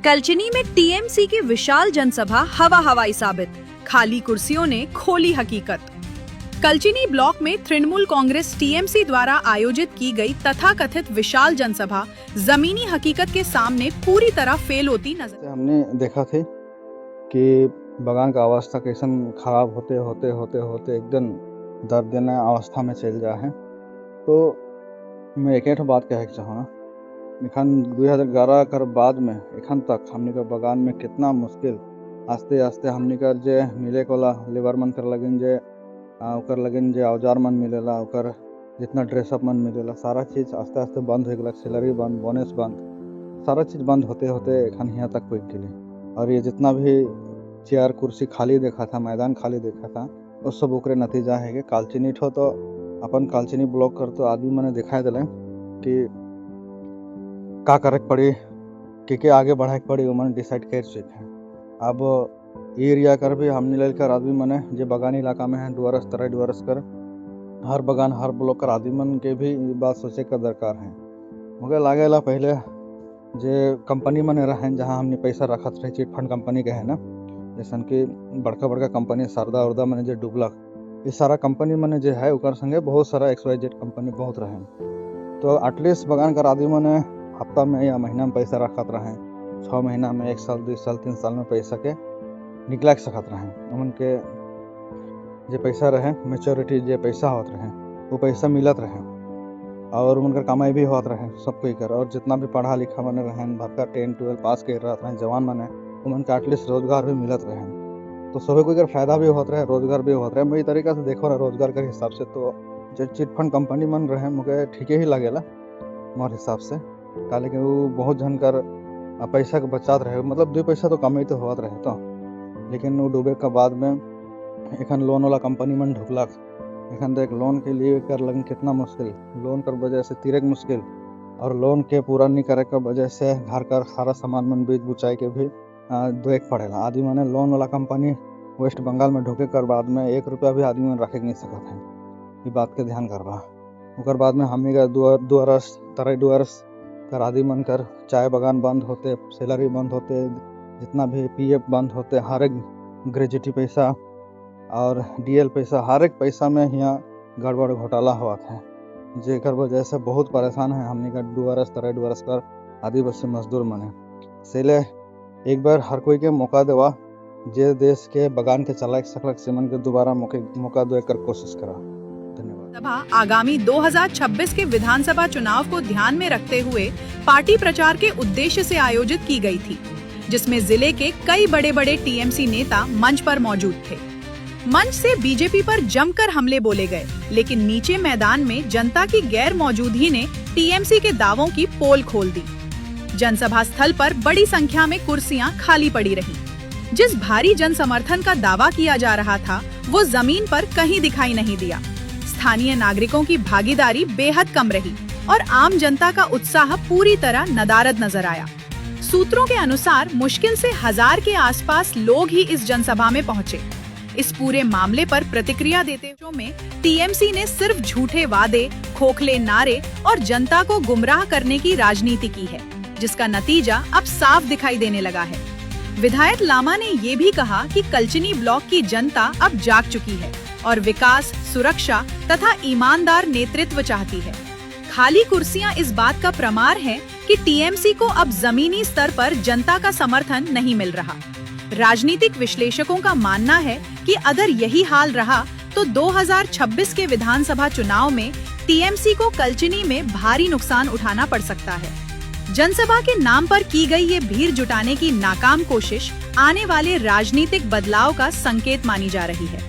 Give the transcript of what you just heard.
कलचिनी में टीएमसी की विशाल जनसभा हवाई साबित, खाली कुर्सियों ने खोली हकीकत। कलचिनी ब्लॉक में तृणमूल कांग्रेस टीएमसी द्वारा आयोजित की गई तथाकथित विशाल जनसभा जमीनी हकीकत के सामने पूरी तरह फेल होती नजर। हमने देखा थे कि बगान का अवस्था कैसन खराब होते होते होते होते एकदम दर्दनाक अवस्था में चल जा है। तो मैं एक बात कहे चाहूँगा, एखन 2011 कर बाद में एखन तक हमने का बगान में कितना मुश्किल आस्ते आस्ते हमने कर जे मिले कोला लेबर मन कर लगिन जे ओकर लगिन जे औजार मन मिलेला, ओकर जितना ड्रेसअप मन मिलेला, सारा चीज़ आस्ते आस्ते बंद हो गया। सैलरी बंद, बोनस बंद, सारा चीज़ बंद होते होते एखन यहाँ तक पहुँच गई। और ये जितना भी चेयर कुर्सी खाली देखा था, मैदान खाली देखा था, उस सब ओकरे नतीजा है कि कालचिनी ठो तो अपन कालचिनी ब्लॉक कर तो आदमी मैंने दिखाई दिले कि का करे पड़ी कि आगे बढ़ाए पड़ी उमन डिसाइड कर चुके हैं। अब एरिया कर भी हमने लेकर आदमी मने जो बगानी इलाका में है डुअरस तरह डुअरस कर हर बगान हर ब्लॉक कर आदमी मन के भी बात सोचे का दरकार है। मुझे लागेला पहले जे कंपनी मन रहे जहाँ हमने पैसा रखत रहे, चिट फंड कंपनी के है ना, जैसन कि बड़का बड़का कंपनी सरदा उर्दा मैंने जो डूबलक, ये सारा कंपनी मैंने जो है उकर संगे बहुत सारा XYZ कंपनी बहुत रहे। तो एटलीस्ट बगान कर आदमी मैंने हफ्ता में या महीना में पैसा रखत रहे, 6 महीना में, 1 साल 2 साल 3 साल में पैसा के निकला सकत रहे। उन के जो पैसा रहे मेच्योरिटी जो पैसा होत रहे वो पैसा मिलत रहे और उनका कमाई भी होत रहे सब कोई कर। और जितना भी पढ़ा लिखा मैंने रहे भरका 10-12 पास कर रहा रहे जवान मैंने उनका एटलीस्ट रोजगार भी मिलत रहे। तो सभी कोई कर फायदा भी होता रहे, रोजगार भी होता रहे। मैं तरीका से देखो ना रोजगार के हिसाब से तो जो चिट फंड कंपनी मन रहे मुझे ठीक ही लगेला मोर हिसाब से, का लेकिन वो बहुत जन कर पैसा के बचात रहे, मतलब 2 पैसा तो कमाई तो होत रहे। तो लेकिन वो डूबे के बाद में एखन लोन वाला कंपनी मन ढुकलक, एखन तो एक लोन के लिए कर लगे कितना मुश्किल, लोन कर वजह से तीरक मुश्किल, और लोन के पूरा नहीं करे के वजह से घर कर सारा सामान मन बीच बुचाई के भी देख पड़ेगा। आदमी मैंने लोन वाला कंपनी वेस्ट बंगाल में ढुके कर बाद में 1 रुपया भी आदमी में रखे नहीं सकत है, ये बात के ध्यान करवा। ओकर बाद में हमने का डुअरस तरह डुअरस कर आदि मन कर चाय बगान बंद होते, सैलरी बंद होते, जितना भी PF बंद होते, हर एक ग्रेजुटी पैसा और DL पैसा, हर एक पैसा में यहाँ गड़बड़ घोटाला हुआ था, जेकर वजह से बहुत परेशान है हमने का डुअरस तरह डुअरस कर आदिवासी मजदूर मने। इसलिए एक बार हर कोई के मौका देवा, जे देश के बगान के चला सकलक सीमन के दोबारा मौका दे कर कोशिश करा। सभा आगामी 2026 के विधानसभा चुनाव को ध्यान में रखते हुए पार्टी प्रचार के उद्देश्य से आयोजित की गई थी, जिसमें जिले के कई बड़े बड़े टीएमसी नेता मंच पर मौजूद थे। मंच से बीजेपी पर जमकर हमले बोले गए, लेकिन नीचे मैदान में जनता की गैर मौजूदगी ने टीएमसी के दावों की पोल खोल दी। जनसभा स्थल पर बड़ी संख्या में कुर्सियां खाली पड़ी रहीं। जिस भारी जन समर्थन का दावा किया जा रहा था वो जमीन पर कहीं दिखाई नहीं दिया। स्थानीय नागरिकों की भागीदारी बेहद कम रही और आम जनता का उत्साह पूरी तरह नदारद नजर आया। सूत्रों के अनुसार मुश्किल से 1000 के आसपास लोग ही इस जनसभा में पहुंचे। इस पूरे मामले पर प्रतिक्रिया देते हुए टीएमसी ने सिर्फ झूठे वादे, खोखले नारे और जनता को गुमराह करने की राजनीति की है, जिसका नतीजा अब साफ दिखाई देने लगा है। विधायक लामा ने ये भी कहा कि कलचिनी ब्लॉक की जनता अब जाग चुकी है और विकास, सुरक्षा तथा ईमानदार नेतृत्व चाहती है। खाली कुर्सियां इस बात का प्रमाण है कि टीएमसी को अब जमीनी स्तर पर जनता का समर्थन नहीं मिल रहा। राजनीतिक विश्लेषकों का मानना है कि अगर यही हाल रहा तो 2026 के विधानसभा चुनाव में टीएमसी को कलचिनी में भारी नुकसान उठाना पड़ सकता है। जनसभा के नाम पर की गई ये भीड़ जुटाने की नाकाम कोशिश आने वाले राजनीतिक बदलाव का संकेत मानी जा रही है।